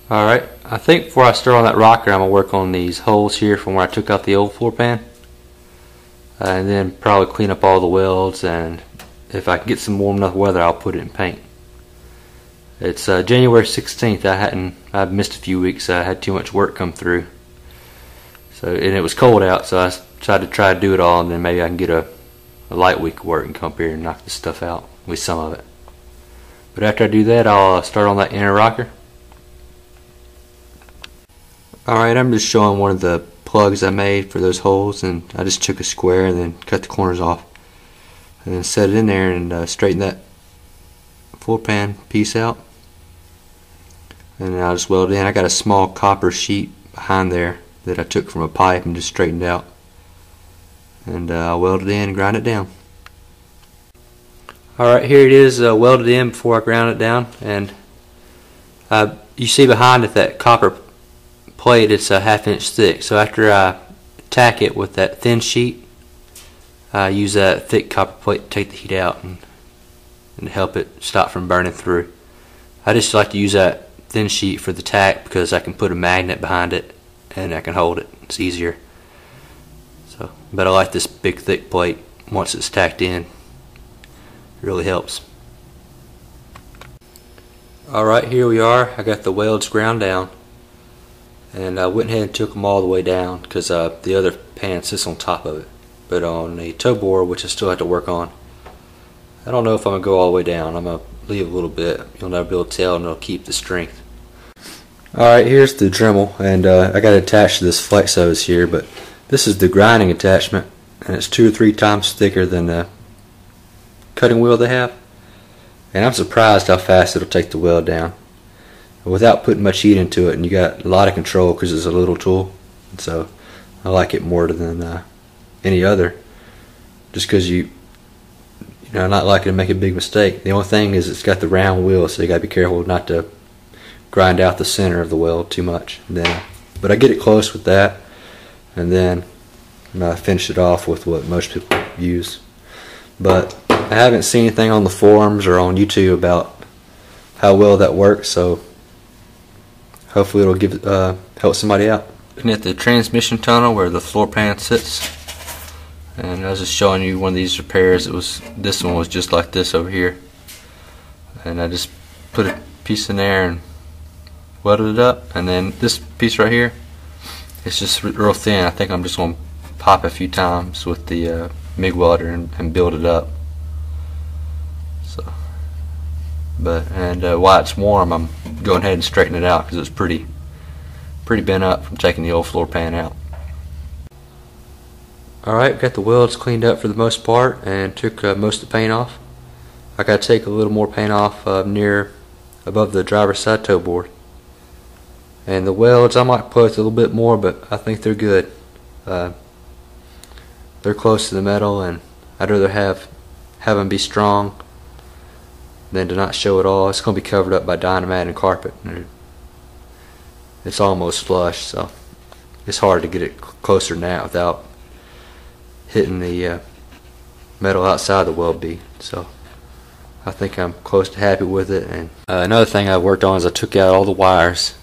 Alright, I think before I start on that rocker, I'm going to work on these holes here from where I took out the old floor pan. And then probably clean up all the welds, and if I can get some warm enough weather, I'll put it in paint. It's January 16th. I've missed a few weeks. I had too much work come through. And it was cold out, so I tried to do it all, and then maybe I can get a light week of work and come up here and knock this stuff out, at least some of it. But after I do that, I'll start on that inner rocker. Alright, I'm just showing one of the plugs I made for those holes, and I just took a square and then cut the corners off and then set it in there and straighten that floor pan piece out, and then I'll just weld it in. I got a small copper sheet behind there that I took from a pipe and just straightened out, and I'll weld it in and grind it down. Alright, here it is welded in before I ground it down, and you see behind it that copper plate, it's a 1/2 inch thick. So after I tack it with that thin sheet, I use that thick copper plate to take the heat out and help it stop from burning through. I just like to use that thin sheet for the tack because I can put a magnet behind it and I can hold it. It's easier. But I like this big thick plate once it's tacked in. It really helps. Alright, here we are. I got the welds ground down, and I went ahead and took them all the way down because the other pan sits on top of it. But on the toe bore, which I still have to work on, I don't know if I'm going to go all the way down. I'm going to leave a little bit. You'll never be able to tell, and it'll keep the strength. Alright, here's the Dremel, and I got it attached to this flex hose here, but this is the grinding attachment, and it's 2 or 3 times thicker than the cutting wheel they have. And I'm surprised how fast it'll take the weld down without putting much heat into it, and you got a lot of control because it's a little tool. And so I like it more than any other, just because you know, not liking to make a big mistake. The only thing is it's got the round wheel, so you got to be careful not to grind out the center of the weld too much. But I get it close with that, and then I finish it off with what most people use. But I haven't seen anything on the forums or on YouTube about how well that works, so hopefully it'll help somebody out. Looking at the transmission tunnel where the floor pan sits, and I was just showing you one of these repairs. This one was just like this over here, and I just put a piece in there and welded it up. And then this piece right here, it's just real thin. I think I'm just going to pop a few times with the MIG welder and build it up. While it's warm, I'm going ahead and straightening it out because it's pretty bent up from taking the old floor pan out. Alright, got the welds cleaned up for the most part and took most of the paint off. I got to take a little more paint off above the driver's side toe board. And the welds, I might put a little bit more, but I think they're good. They're close to the metal, and I'd rather have them be strong than to not show at all. It's going to be covered up by dynamite and carpet. It's almost flush, so it's hard to get it closer than that without hitting the metal outside the weld bead. So I think I'm close to happy with it. And another thing I worked on is I took out all the wires,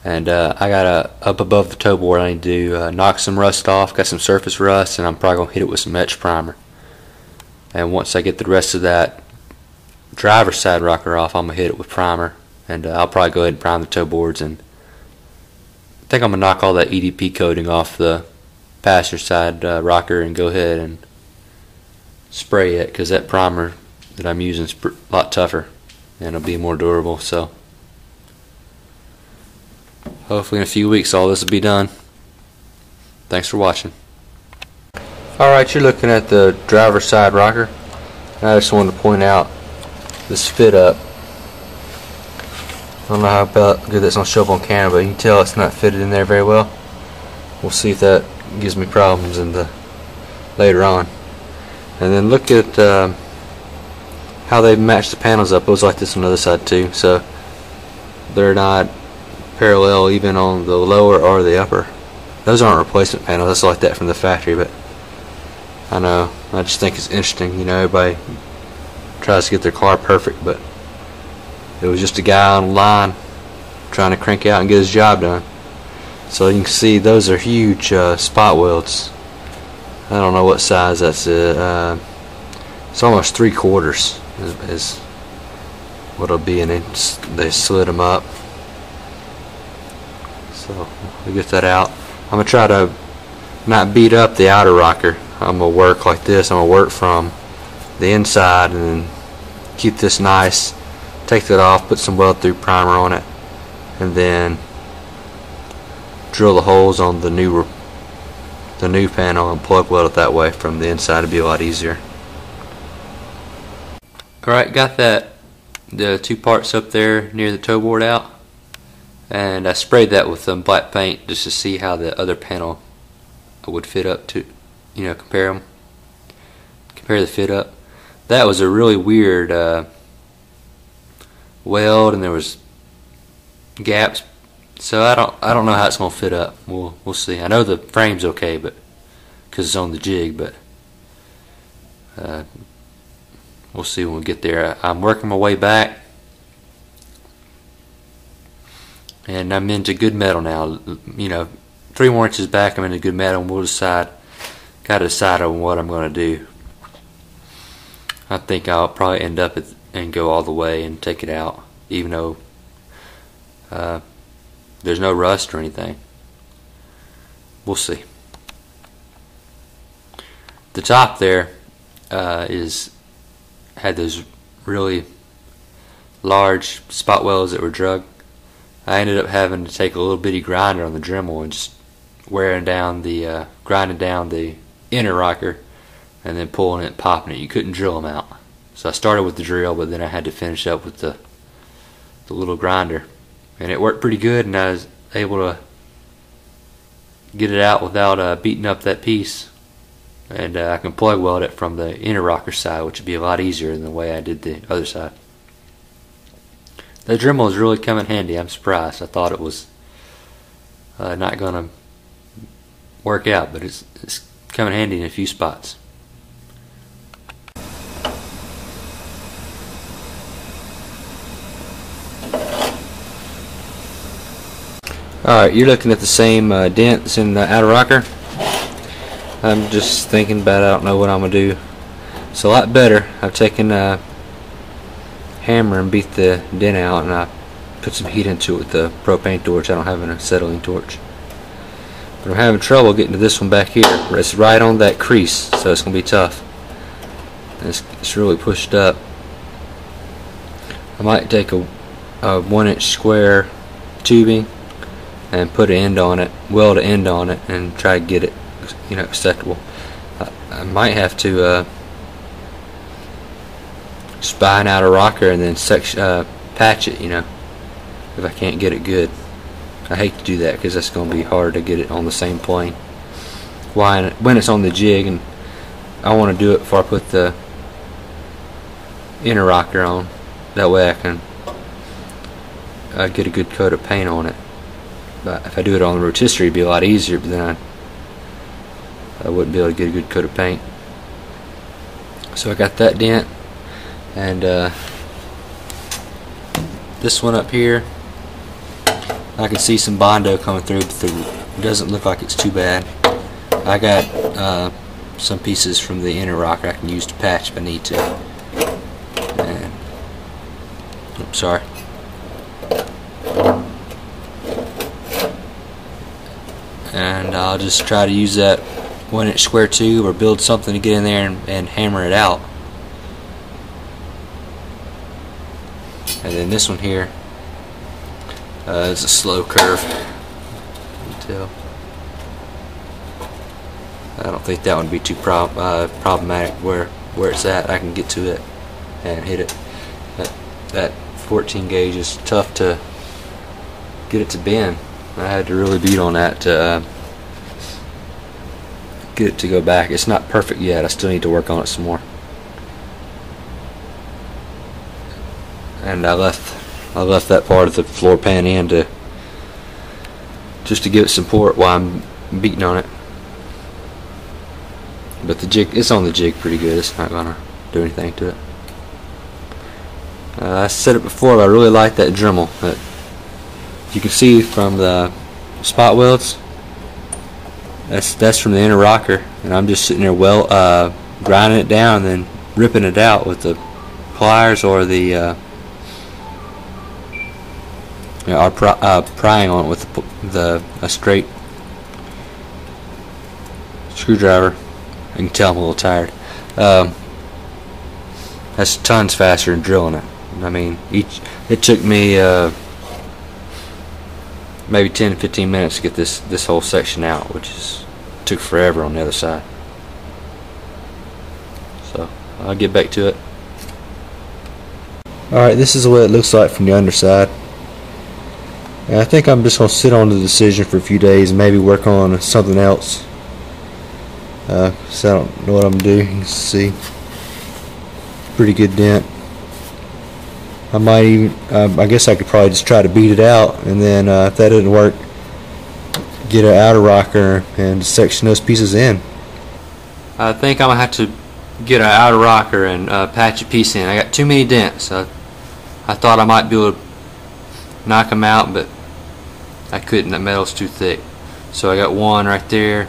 and I got up above the toe board. I need to knock some rust off. Got some surface rust, and I'm probably gonna hit it with some etch primer. And once I get the rest of that driver's side rocker off, I'm gonna hit it with primer, and I'll probably go ahead and prime the toe boards. And I think I'm gonna knock all that EDP coating off the passenger side rocker and go ahead and spray it, because that primer that I'm using is a lot tougher and it'll be more durable. So hopefully in a few weeks all this will be done. Thanks for watching. Alright, you're looking at the driver's side rocker. I just wanted to point out this fit up. I don't know how good that's going to show up on camera, but you can tell it's not fitted in there very well. We'll see if that gives me problems later on. And then look at how they match the panels up. It was like this on the other side too, so they're not parallel even on the lower or the upper. Those aren't replacement panels, that's like that from the factory, but I know, I just think it's interesting. You know, everybody tries to get their car perfect, but it was just a guy on the line trying to crank out and get his job done. So you can see those are huge spot welds. I don't know what size that's. It's almost 3/4 is what it'll be, and they slid them up. So we get that out. I'm gonna try to not beat up the outer rocker. I'm gonna work like this. I'm gonna work from the inside and then keep this nice. Take that off, put some weld through primer on it, and then drill the holes on the new panel and plug weld it that way from the inside. It'd be a lot easier. Alright, got the 2 parts up there near the toe board out, and I sprayed that with some black paint just to see how the other panel would fit up to, compare the fit up. That was a really weird weld, and there was gaps, so I don't know how it's gonna fit up. We'll see. I know the frame's okay, but because it's on the jig, but we'll see when we get there. I'm working my way back, and I'm into good metal now. 3 more inches back, I'm into good metal, and gotta decide on what I'm gonna do. I think I'll probably end up and go all the way and take it out, even though there's no rust or anything. We'll see. The top there had those really large spot welds that were drug. I ended up having to take a little bitty grinder on the Dremel and just grinding down the inner rocker, and then pulling it and popping it. You couldn't drill them out. So I started with the drill, but then I had to finish up with the little grinder. And it worked pretty good, and I was able to get it out without beating up that piece. And I can plug weld it from the inner rocker side, which would be a lot easier than the way I did the other side. The Dremel is really come in handy. I'm surprised. I thought it was not going to work out, but it's come in handy in a few spots. Alright, you're looking at the same dents in the outer rocker. I'm just thinking about it. I don't know what I'm going to do. It's a lot better. I've taken a hammer and beat the dent out, and I put some heat into it with the propane torch. I don't have an acetylene torch. But I'm having trouble getting to this one back here. It's right on that crease, so it's going to be tough. It's really pushed up. I might take a 1-inch square tubing and put an end on it, weld an end on it, and try to get it, acceptable. I might have to spine out a rocker and then patch it, if I can't get it good. I hate to do that because that's going to be hard to get it on the same plane. When it's on the jig, and I want to do it before I put the inner rocker on. That way I can get a good coat of paint on it. But if I do it on the rotisserie, it'd be a lot easier, but then I wouldn't be able to get a good coat of paint. So I got that dent, and this one up here, I can see some Bondo coming through, but it doesn't look like it's too bad. I got some pieces from the inner rocker I can use to patch if I need to. And, oops, sorry. And I'll just try to use that 1-inch square tube or build something to get in there and hammer it out. And then this one here is a slow curve. You can tell. I don't think that would be too problematic where it's at. I can get to it and hit it. That 14 gauge is tough to get it to bend. I had to really beat on that to get it to go back. It's not perfect yet. I still need to work on it some more. And I left that part of the floor pan in just to give it support while I'm beating on it. But the jig, it's on the jig pretty good. It's not gonna do anything to it. I said it before, but I really like that Dremel. That you can see from the spot welds, that's from the inner rocker, and I'm just sitting there grinding it down and then ripping it out with the pliers or the prying on it with a straight screwdriver. You can tell I'm a little tired. That's tons faster than drilling it. I mean, it took me maybe 10 to 15 minutes to get this whole section out, which took forever on the other side. So I'll get back to it. Alright, this is what it looks like from the underside. And I think I'm just going to sit on the decision for a few days and maybe work on something else. So I don't know what I'm going to do. You can see pretty good dent. I might even, I guess I could probably just try to beat it out, and then if that doesn't work, get an outer rocker and section those pieces in. I think I'm going to have to get an outer rocker and patch a piece in. I got too many dents. I thought I might be able to knock them out, but I couldn't. That metal's too thick. So I got one right there,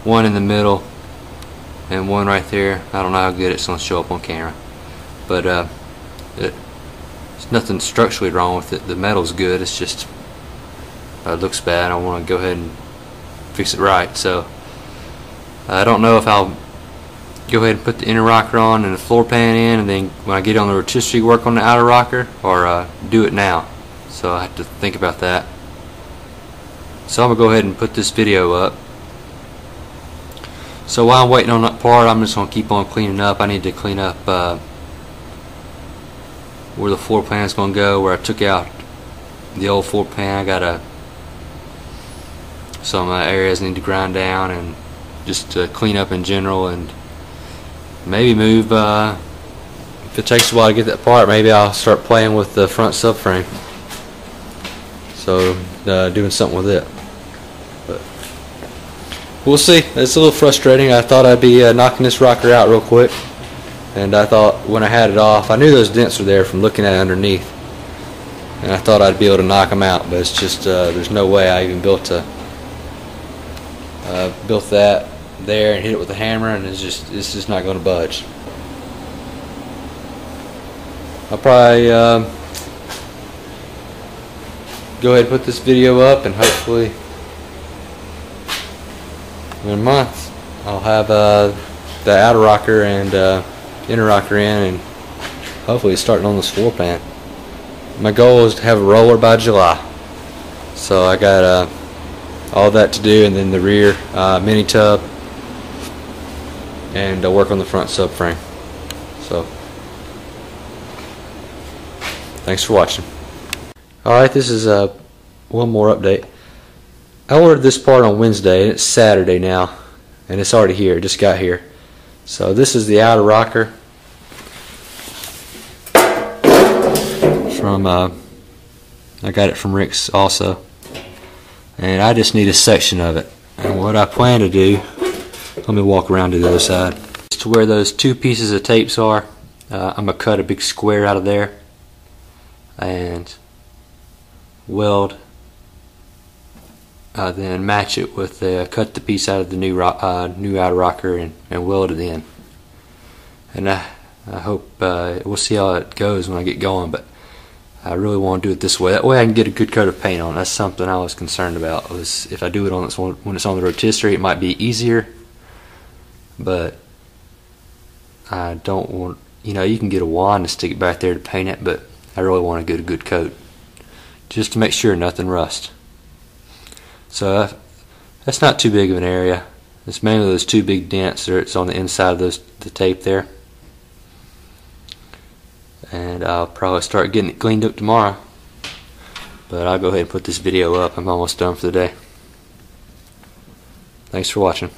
one in the middle, and one right there. I don't know how good it's going to show up on camera, but there's nothing structurally wrong with it. The metal's good. It's just it looks bad. I want to go ahead and fix it right. So I don't know if I'll go ahead and put the inner rocker on and the floor pan in, and then when I get on the rotisserie, work on the outer rocker, or do it now. So I have to think about that. So I'm going to go ahead and put this video up. So while I'm waiting on that part, I'm just going to keep on cleaning up. I need to clean up where the floor pan is going to go, where I took out the old floor pan. I got some areas I need to grind down and just clean up in general, and maybe move, if it takes a while to get that part, maybe I'll start playing with the front subframe. So doing something with it. But we'll see. It's a little frustrating. I thought I'd be knocking this rocker out real quick, and I thought when I had it off, I knew those dents were there from looking at it underneath, and I thought I'd be able to knock them out, but it's just there's no way I even built that there and hit it with a hammer, and it's just not going to budge. I'll probably go ahead and put this video up, and hopefully in a month I'll have the outer rocker and inner rocker in, and hopefully starting on this floor pan. My goal is to have a roller by July, so I got all that to do, and then the rear mini tub, and work on the front subframe. So thanks for watching. Alright, this is one more update. I ordered this part on Wednesday, and it's Saturday now, and it's already here. It just got here. So this is the outer rocker from I got it from Rick's also, and I just need a section of it. And what I plan to do, let me walk around to the other side, is to where those two pieces of tapes are. I'm gonna cut a big square out of there and weld, then match it with cut the piece out of the new outer rocker and weld it in. And I hope we'll see how it goes when I get going, but I really want to do it this way. That way I can get a good coat of paint on. That's something I was concerned about, was if I do it on when it's on the rotisserie, it might be easier, but I don't want, you can get a wand and stick it back there to paint it, but I really want to get a good coat just to make sure nothing rusts. So that's not too big of an area. It's mainly those two big dents there. It's on the inside of the tape there. And I'll probably start getting it cleaned up tomorrow. But I'll go ahead and put this video up. I'm almost done for the day. Thanks for watching.